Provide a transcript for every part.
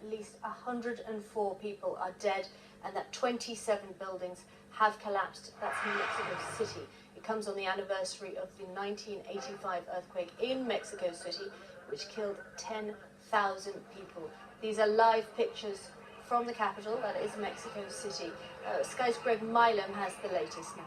at least 104 people are dead and that 27 buildings have collapsed. That's in Mexico City. It comes on the anniversary of the 1985 earthquake in Mexico City, which killed 10,000 people. These are live pictures from the capital, that is Mexico City. Sky's Greg Milam has the latest now.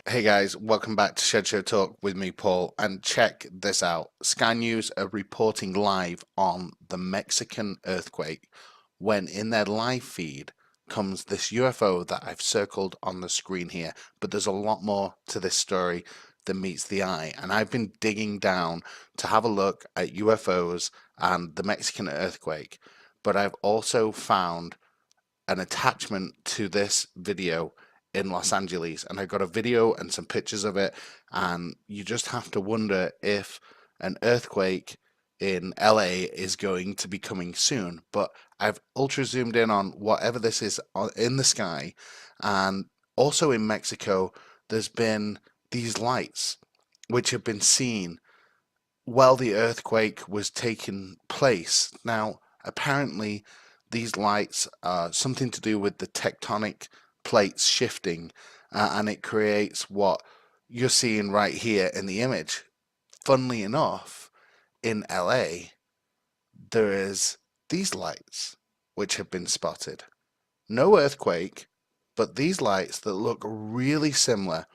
Hey guys, welcome back to Shed Show Talk with me, Paul, and check this out. Sky News are reporting live on the Mexican earthquake when in their live feed comes this UFO that I've circled on the screen here, but there's a lot more to this story than meets the eye, and I've been digging down to have a look at UFOs and the Mexican earthquake, but I've also found an attachment to this video in Los Angeles, and I got a video and some pictures of it, and you just have to wonder if an earthquake in LA is going to be coming soon. But I've ultra zoomed in on whatever this is in the sky, and also in Mexico there's been these lights which have been seen while the earthquake was taking place. Now apparently these lights are something to do with the tectonic plates shifting, and it creates what you're seeing right here in the image. Funnily enough, in LA, there is these lights which have been spotted. No earthquake, but these lights that look really similar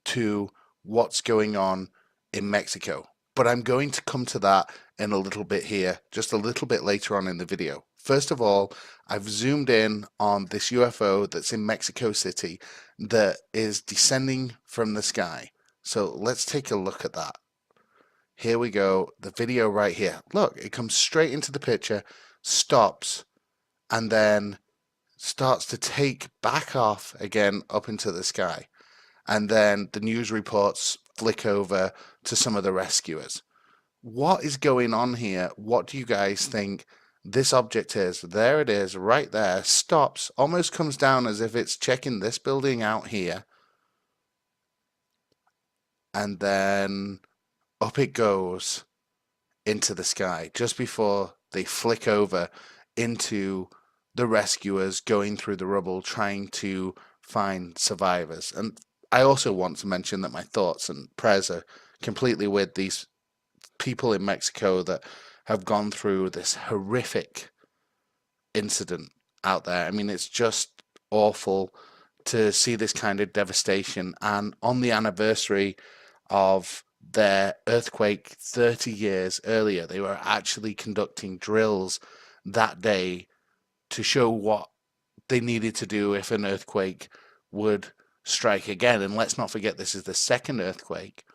to what's going on in Mexico. But I'm going to come to that in a little bit here, just a little bit later on in the video. First of all, I've zoomed in on this UFO that's in Mexico City that is descending from the sky. So let's take a look at that. Here we go, the video right here. Look, it comes straight into the picture, stops, and then starts to take back off again up into the sky. And then the news reports flick over to some of the rescuers. What is going on here? What do you guys think this object is? There it is, right there, stops, almost comes down as if it's checking this building out here. And then up it goes into the sky, just before they flick over into the rescuers going through the rubble, trying to find survivors. And I also want to mention that my thoughts and prayers are completely with these people in Mexico that have gone through this horrific incident out there. I mean, it's just awful to see this kind of devastation. And on the anniversary of their earthquake 30 years earlier, they were actually conducting drills that day to show what they needed to do if an earthquake would strike again. And let's not forget, this is the second earthquake.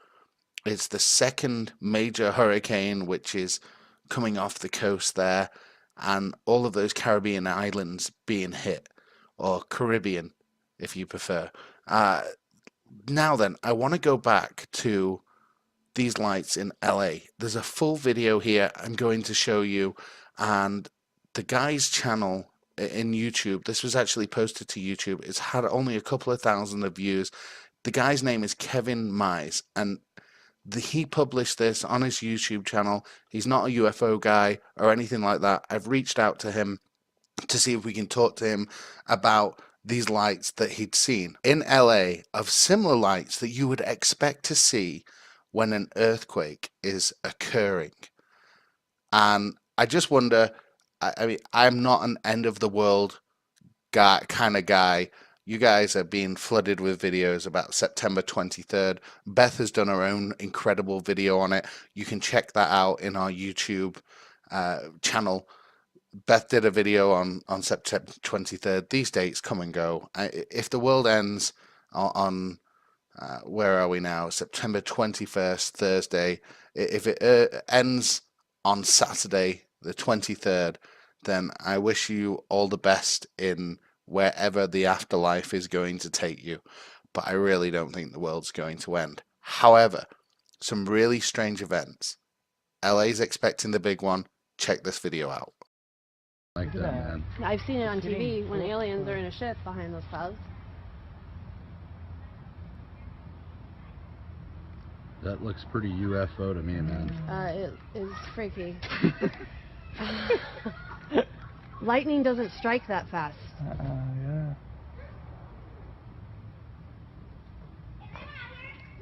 It's the second major hurricane which is coming off the coast there, and all of those Caribbean islands being hit, or Caribbean if you prefer. Now then, I want to go back to these lights in LA. There's a full video here I'm going to show you, and the guy's channel in YouTube, this was actually posted to YouTube, it's had only a couple of thousand of views. The guy's name is Kevin Mize, and he published this on his YouTube channel. He's not a UFO guy or anything like that. I've reached out to him to see if we can talk to him about these lights that he'd seen in LA, of similar lights that you would expect to see when an earthquake is occurring. And I just wonder, I mean, I'm not an end of the world guy, kind of guy. You guys are being flooded with videos about September 23rd. Beth has done her own incredible video on it. You can check that out in our YouTube channel. Beth did a video on September 23rd. These dates come and go. If the world ends on where are we now? September 21st, Thursday. If it ends on Saturday, the 23rd, then I wish you all the best in wherever the afterlife is going to take you. But I really don't think the world's going to end. However, some really strange events. LA's expecting the big one. Check this video out. Like that, man. I've seen it on TV when aliens are in a ship behind those clouds. That looks pretty UFO to me, man. It is freaky. Lightning doesn't strike that fast. Yeah.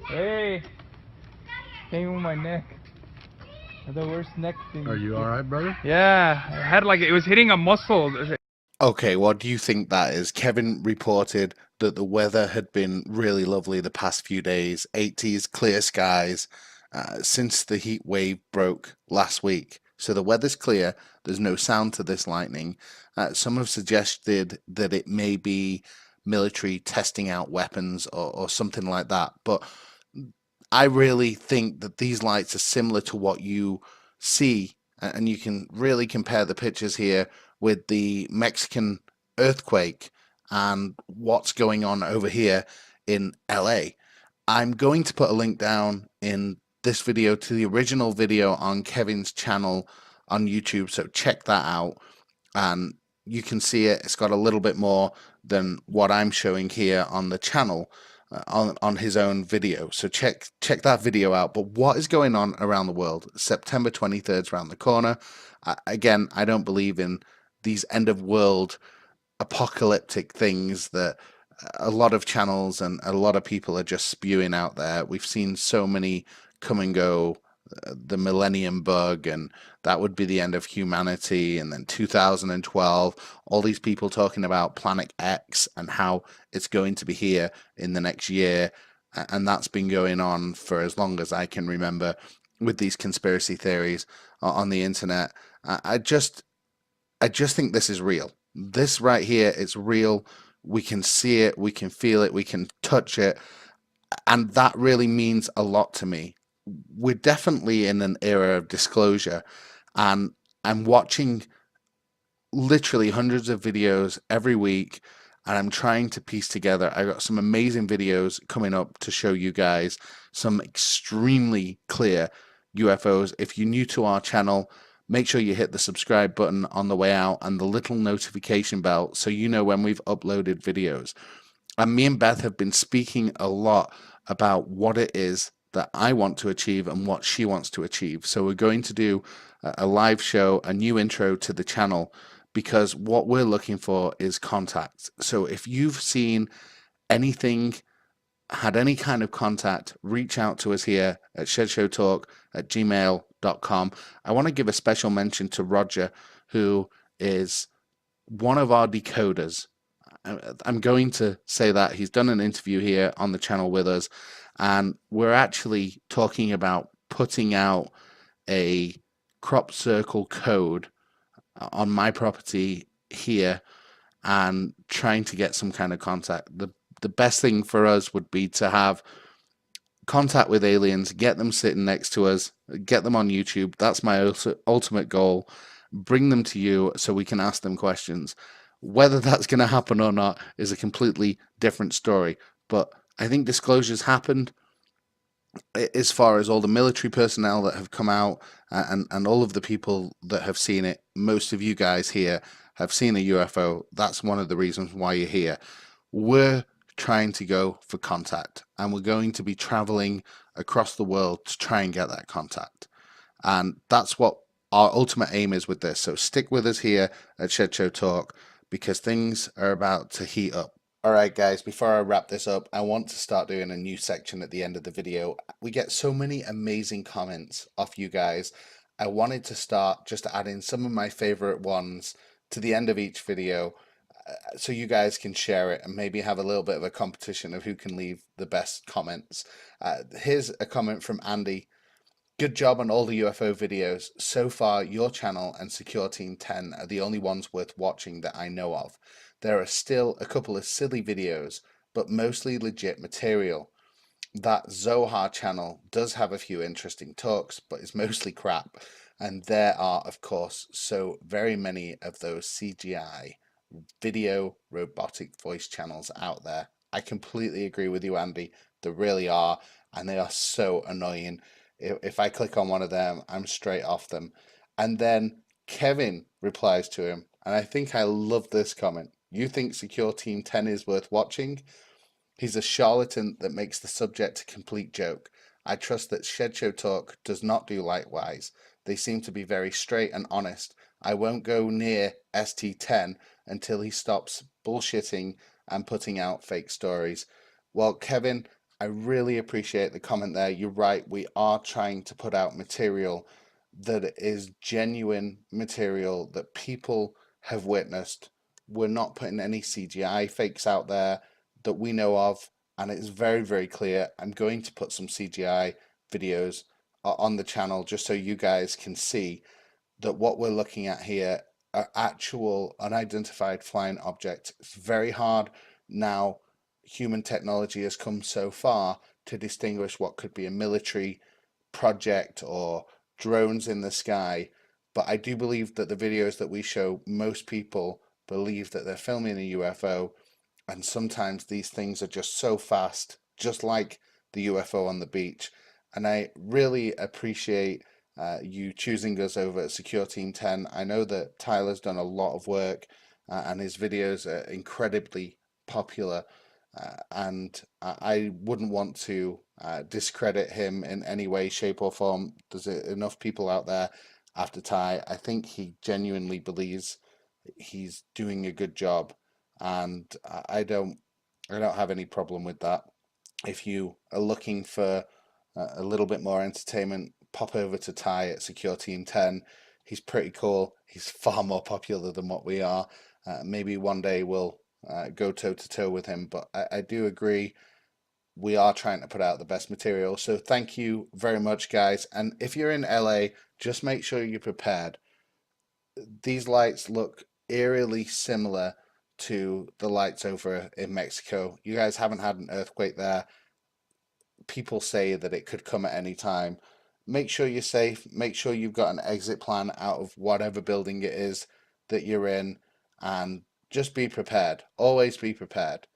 Hey! Came on my neck. The worst neck thing. Are you alright, brother? Yeah, I had like, it was hitting a muscle. Okay, what do you think that is? Kevin reported that the weather had been really lovely the past few days, 80s, clear skies, since the heat wave broke last week. So the weather's clear, there's no sound to this lightning. Some have suggested that it may be military testing out weapons or something like that. But I really think that these lights are similar to what you see, and you can really compare the pictures here with the Mexican earthquake and what's going on over here in LA. I'm going to put a link down in this video to the original video on Kevin's channel on YouTube, so check that out and you can see it. It's got a little bit more than what I'm showing here on the channel on his own video. So check that video out. But what is going on around the world? September 23rd is around the corner. Again, I don't believe in these end of world apocalyptic things that a lot of channels and a lot of people are just spewing out there. We've seen so many come and go, the millennium bug, and that would be the end of humanity, and then 2012, all these people talking about Planet X and how it's going to be here in the next year, and that's been going on for as long as I can remember with these conspiracy theories on the internet. I just think this is real. This right here is real. We can see it, we can feel it, we can touch it, and that really means a lot to me. We're definitely in an era of disclosure, and I'm watching literally hundreds of videos every week, and I'm trying to piece together. I got some amazing videos coming up to show you guys some extremely clear UFOs. If you're new to our channel, make sure you hit the subscribe button on the way out and the little notification bell so you know when we've uploaded videos. And me and Beth have been speaking a lot about what it is that I want to achieve and what she wants to achieve. So we're going to do a live show, a new intro to the channel, because what we're looking for is contact. So if you've seen anything, had any kind of contact, reach out to us here at shedshowtalk@gmail.com. I want to give a special mention to Roger, who is one of our decoders. I'm going to say that he's done an interview here on the channel with us, and we're actually talking about putting out a crop circle code on my property here and trying to get some kind of contact. The best thing for us would be to have contact with aliens, get them sitting next to us, get them on YouTube. That's my ultimate goal. Bring them to you so we can ask them questions. Whether that's going to happen or not is a completely different story. But I think disclosures happened as far as all the military personnel that have come out and all of the people that have seen it. Most of you guys here have seen a UFO. That's one of the reasons why you're here. We're trying to go for contact, and we're going to be traveling across the world to try and get that contact. And that's what our ultimate aim is with this. So stick with us here at Shed Show Talk, because things are about to heat up. All right, guys, before I wrap this up, I want to start doing a new section at the end of the video. We get so many amazing comments off you guys. I wanted to start just adding some of my favorite ones to the end of each video, so you guys can share it and maybe have a little bit of a competition of who can leave the best comments. Here's a comment from Andy. Good job on all the UFO videos. So far, your channel and Secure Team 10 are the only ones worth watching that I know of. There are still a couple of silly videos, but mostly legit material. That Zohar channel does have a few interesting talks, but is mostly crap. And there are, of course, so very many of those CGI video robotic voice channels out there. I completely agree with you, Andy. There really are, and they are so annoying. If I click on one of them, I'm straight off them. And then Kevin replies to him, and I think I love this comment. You think Secure Team 10 is worth watching? He's a charlatan that makes the subject a complete joke. I trust that Shed Show Talk does not do likewise. They seem to be very straight and honest. I won't go near ST10 until he stops bullshitting and putting out fake stories. Well, Kevin, I really appreciate the comment there. You're right. We are trying to put out material that is genuine material that people have witnessed. We're not putting any CGI fakes out there that we know of, and it's very, very clear. I'm going to put some CGI videos on the channel just so you guys can see that what we're looking at here are actual unidentified flying objects. It's very hard now. Human technology has come so far to distinguish what could be a military project or drones in the sky. But I do believe that the videos that we show, most people believe that they're filming a UFO, and sometimes these things are just so fast, just like the UFO on the beach. And I really appreciate you choosing us over at Secure Team 10. I know that Tyler's done a lot of work and his videos are incredibly popular. And I wouldn't want to discredit him in any way, shape, or form. There's enough people out there after Ty. I think he genuinely believes he's doing a good job, and I don't have any problem with that. If you are looking for a little bit more entertainment, pop over to Ty at Secure Team 10. He's pretty cool. He's far more popular than what we are. Maybe one day we'll go toe to toe with him, but I do agree we are trying to put out the best material. So thank you very much, guys. And if you're in LA, just make sure you're prepared. These lights look eerily similar to the lights over in Mexico. You guys haven't had an earthquake there. People say that it could come at any time. Make sure you're safe. Make sure you've got an exit plan out of whatever building it is that you're in, and just be prepared. Always be prepared.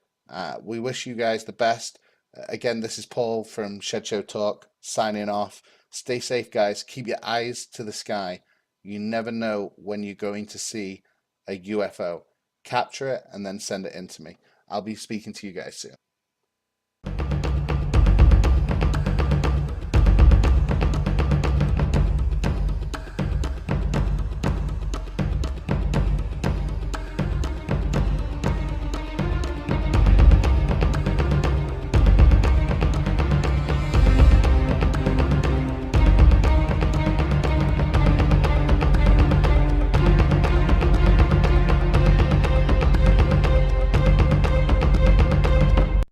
We wish you guys the best. Again, this is Paul from Shed Show Talk signing off. Stay safe, guys. Keep your eyes to the sky. You never know when you're going to see a UFO. Capture it and then send it in to me. I'll be speaking to you guys soon.